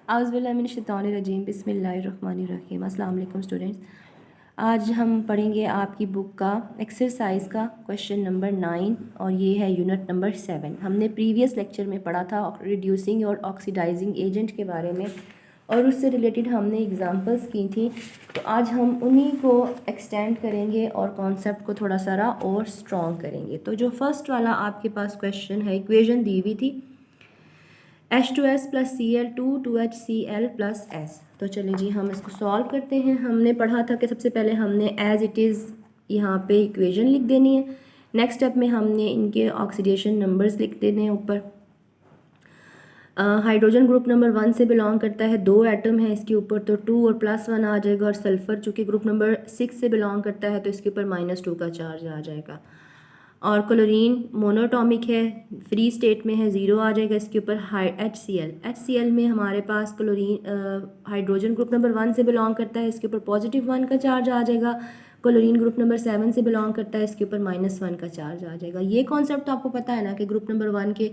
आउज़ुबिल्लाहिमिनश्शैतानिर्रजीम बिस्मिल्लाहिर्रहमानिर्रहीम। अस्सलाम वालेकुम स्टूडेंट्स। आज हम पढ़ेंगे आपकी बुक का एक्सरसाइज का क्वेश्चन नंबर 9 और ये है यूनिट नंबर 7। हमने प्रीवियस लेक्चर में पढ़ा था रिड्यूसिंग और ऑक्सीडाइजिंग एजेंट के बारे में और उससे रिलेटेड हमने एग्जांपल्स की थी। तो आज हम उन्हीं को एक्सटेंड करेंगे और कॉन्सेप्ट को थोड़ा सारा और स्ट्रॉन्ग करेंगे। तो जो फर्स्ट वाला आपके पास क्वेश्चन है, इक्वेशन दी हुई थी H2S plus Cl2 2HCl plus S। तो चलिए जी हम इसको सॉल्व करते हैं। हमने पढ़ा था कि सबसे पहले हमने एज इट इज़ यहाँ पे इक्वेशन लिख देनी है। नेक्स्ट स्टेप में हमने इनके ऑक्सीडेशन नंबर्स लिख देने हैं ऊपर। हाइड्रोजन ग्रुप नंबर 1 से बिलोंग करता है, 2 एटम है इसके ऊपर, तो 2 और +1 आ जाएगा। और सल्फ़र चूँकि ग्रुप नंबर 6 से बिलोंग करता है तो इसके ऊपर -2 का चार्ज आ जाएगा। और क्लोरीन मोनोटॉमिक है, फ्री स्टेट में है, 0 आ जाएगा इसके ऊपर। HCl में हमारे पास क्लोरीन हाइड्रोजन ग्रुप नंबर 1 से बिलोंग करता है, इसके ऊपर +1 का चार्ज आ जाएगा। क्लोरीन ग्रुप नंबर 7 से बिलोंग करता है, इसके ऊपर -1 का चार्ज आ जाएगा। ये कॉन्सेप्ट तो आपको पता है ना कि ग्रुप नंबर 1 के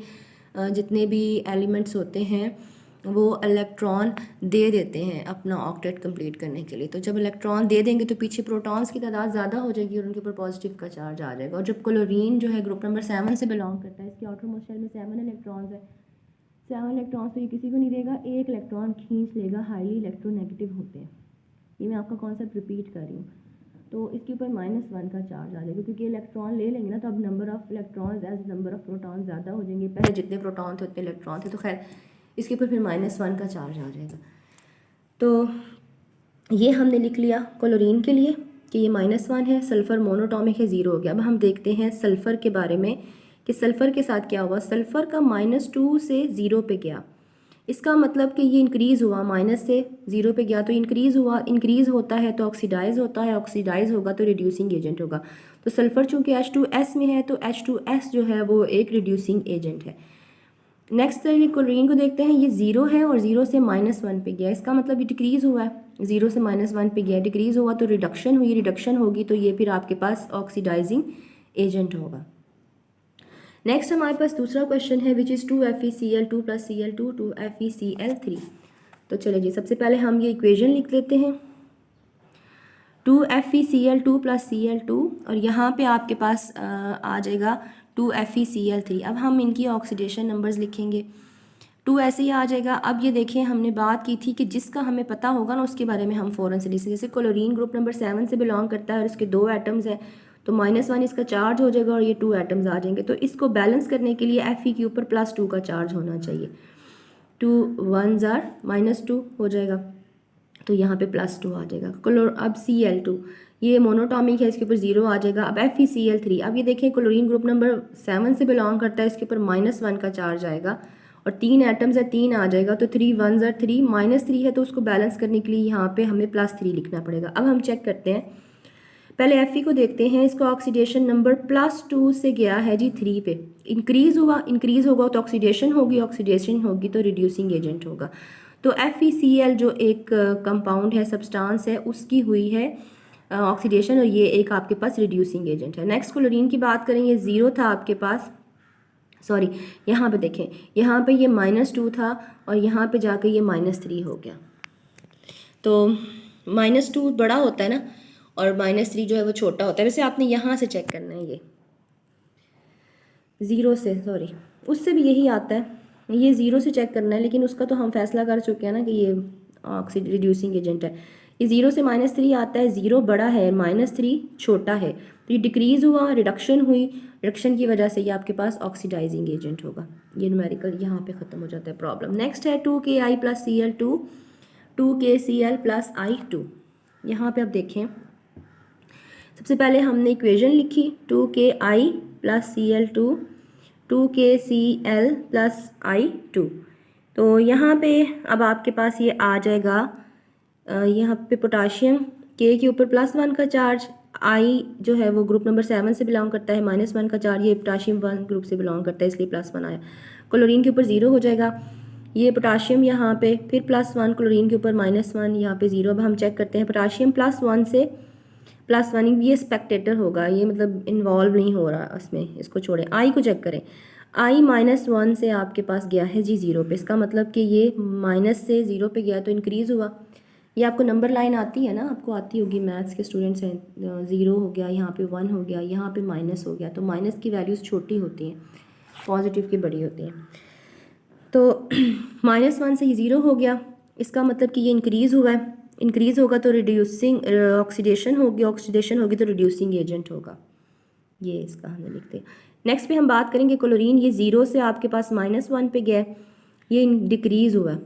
जितने भी एलिमेंट्स होते हैं वो इलेक्ट्रॉन दे देते हैं अपना ऑक्टेट कंप्लीट करने के लिए। तो जब इलेक्ट्रॉन दे देंगे तो पीछे प्रोटॉन्स की तादाद ज़्यादा हो जाएगी और उनके ऊपर पॉजिटिव का चार्ज आ जाएगा। और जब क्लोरीन जो है ग्रुप नंबर 7 से बिलोंग करता है, इसके आउटर मोस्ट शेल में 7 इलेक्ट्रॉन्स है। 7 इलेक्ट्रॉन्स तो ये किसी को नहीं देगा, एक इलेक्ट्रॉन खींच लेगा, हाईली इलेक्ट्रोनेगेटिव होते हैं। ये मैं आपका कॉन्सेप्ट रिपीट कर रही हूँ। तो इसके ऊपर -1 का चार्ज आ जाएगा क्योंकि इलेक्ट्रॉन ले लेंगे ना, तो अब number of electrons as number of proton ज़्यादा हो जाएंगे। पहले जितने प्रोटॉन थे उतने इलेक्ट्रॉन थे, तो खैर इसके ऊपर फिर -1 का चार्ज आ जाएगा। तो ये हमने लिख लिया क्लोरीन के लिए कि ये -1 है। सल्फ़र मोनोटॉमिक है, 0 हो गया। अब हम देखते हैं सल्फ़र के बारे में कि सल्फ़र के साथ क्या हुआ। सल्फ़र का -2 से 0 पे गया, इसका मतलब कि ये इंक्रीज़ हुआ, माइनस से 0 पे गया तो इंक्रीज़ हुआ। इंक्रीज़ होता है तो ऑक्सीडाइज़ होता है, ऑक्सीडाइज़ होगा तो रिड्यूसिंग एजेंट होगा। तो सल्फ़र चूँकि H2S में है तो H2S जो है वो एक रिड्यूसिंग एजेंट है। नेक्स्ट क्लोरीन को देखते हैं, ये 0 है और 0 से -1 पे गया, इसका मतलब ये डिक्रीज़ हुआ है। 0 से -1 पे गया, डिक्रीज़ हुआ तो रिडक्शन हुई, रिडक्शन होगी तो ये फिर आपके पास ऑक्सीडाइजिंग एजेंट होगा। नेक्स्ट हमारे पास दूसरा क्वेश्चन है which is 2FeCl2 plus Cl2 2FeCl3। तो चलिए जी सबसे पहले हम ये इक्वेशन लिख लेते हैं, 2FeCl2 प्लस Cl2 और यहाँ पे आपके पास आ जाएगा 2FeCl3। अब हम इनकी ऑक्सीडेशन नंबर्स लिखेंगे, 2 ऐसे ही आ जाएगा। अब ये देखें हमने बात की थी कि जिसका हमें पता होगा ना उसके बारे में हम फ़ौरन से लिखें। जैसे क्लोरीन ग्रुप नंबर 7 से बिलोंग करता है और इसके 2 एटम्स हैं, तो -1 इसका चार्ज हो जाएगा और ये 2 एटम्स आ जाएंगे। तो इसको बैलेंस करने के लिए Fe के ऊपर +2 का चार्ज होना चाहिए। 2 1s आर -2 हो जाएगा, तो यहाँ पे +2 आ जाएगा। अब Cl2 ये मोनोटॉमिक है, इसके ऊपर 0 आ जाएगा। अब FeCl3, अब ये देखें क्लोरीन ग्रुप नंबर 7 से बिलोंग करता है, इसके ऊपर -1 का चार्ज आएगा और 3 एटम्स है, 3 आ जाएगा। तो 3 1s आर 3, -3 है तो उसको बैलेंस करने के लिए यहाँ पे हमें +3 लिखना पड़ेगा। अब हम चेक करते हैं, पहले Fe को देखते हैं। इसको ऑक्सीडेशन नंबर +2 से गया है जी 3 पे, इंक्रीज़ हुआ, इंक्रीज़ होगा तो ऑक्सीडेशन होगी, ऑक्सीडेशन होगी तो रिड्यूसिंग एजेंट होगा। तो FeCl जो एक कंपाउंड है, सब्सटेंस है, उसकी हुई है ऑक्सीडेशन और ये एक आपके पास रिड्यूसिंग एजेंट है। नेक्स्ट क्लोरीन की बात करें, ये 0 था आपके पास, सॉरी यहाँ पे देखें, यहाँ पे ये -2 था और यहाँ पे जाकर ये -3 हो गया। तो -2 बड़ा होता है ना और -3 जो है वो छोटा होता है। वैसे आपने यहाँ से चेक करना है, ये 0 से, सॉरी उससे भी यही आता है, ये 0 से चेक करना है, लेकिन उसका तो हम फैसला कर चुके हैं ना कि ये रिड्यूसिंग एजेंट है। ये 0 से -3 आता है, 0 बड़ा है, -3 छोटा है, तो ये डिक्रीज़ हुआ, रिडक्शन हुई, रिडक्शन की वजह से ये आपके पास ऑक्सीडाइजिंग एजेंट होगा। ये न्यूमेरिकल यहाँ पे ख़त्म हो जाता है प्रॉब्लम। नेक्स्ट है 2Ki plus Cl2 2KCl plus I2। यहाँ पे आप देखें, सबसे पहले हमने इक्वेशन लिखी 2Ki plus Cl2 2KCl plus I2। तो यहाँ पे अब आपके पास ये आ जाएगा, यहाँ पे पोटाशियम K के ऊपर +1 का चार्ज, I जो है वो ग्रुप नंबर 7 से बिलोंग करता है, -1 का चार्ज, ये पोटाशियम 1 ग्रुप से बिलोंग करता है इसलिए +1 आया। क्लोरीन के ऊपर 0 हो जाएगा, ये पोटाशियम यहाँ पे फिर +1, क्लोरीन के ऊपर -1, यहाँ पे 0। अब हम चेक करते हैं, पोटाशियम +1 से +1, ये स्पेक्टेटर होगा, ये मतलब इन्वॉल्व नहीं हो रहा इसमें, इसको छोड़ें। आई को चेक करें, I-1 से आपके पास गया है जी 0 पे, इसका मतलब कि ये माइनस से 0 पे गया तो इंक्रीज़ हुआ। ये आपको नंबर लाइन आती है ना, आपको आती होगी, मैथ्स के स्टूडेंट्स हैं। 0 हो गया, यहाँ पे 1 हो गया, यहाँ पे माइनस हो गया, तो माइनस की वैल्यूज़ छोटी होती हैं, पॉजिटिव की बड़ी होती हैं। तो -1 से ही 0 हो गया, इसका मतलब कि ये इंक्रीज़ हुआ है। इंक्रीज़ होगा तो रिड्यूसिंग ऑक्सीडेशन होगी, ऑक्सीडेशन होगी तो रिड्यूसिंग एजेंट होगा। ये इसका हमें लिखते हैं। नेक्स्ट पे हम बात करेंगे क्लोरीन। ये 0 से आपके पास -1 पे गया, ये डिक्रीज़ हुआ।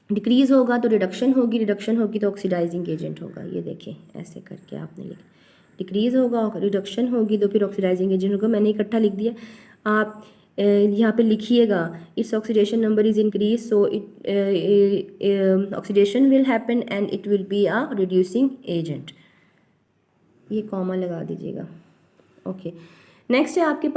डिक्रीज़ होगा तो रिडक्शन होगी, रिडक्शन होगी तो ऑक्सीडाइजिंग एजेंट होगा। ये देखें ऐसे करके आपने लिखा, डिक्रीज़ होगा, रिडक्शन होगी तो फिर ऑक्सीडाइजिंग एजेंट होगा। मैंने इकट्ठा लिख दिया, आप यहाँ पे लिखिएगा, its oxidation number is increase, so it oxidation will happen and it will be a reducing agent. ये कॉमा लगा दीजिएगा। ओके, नेक्स्ट है आपके पास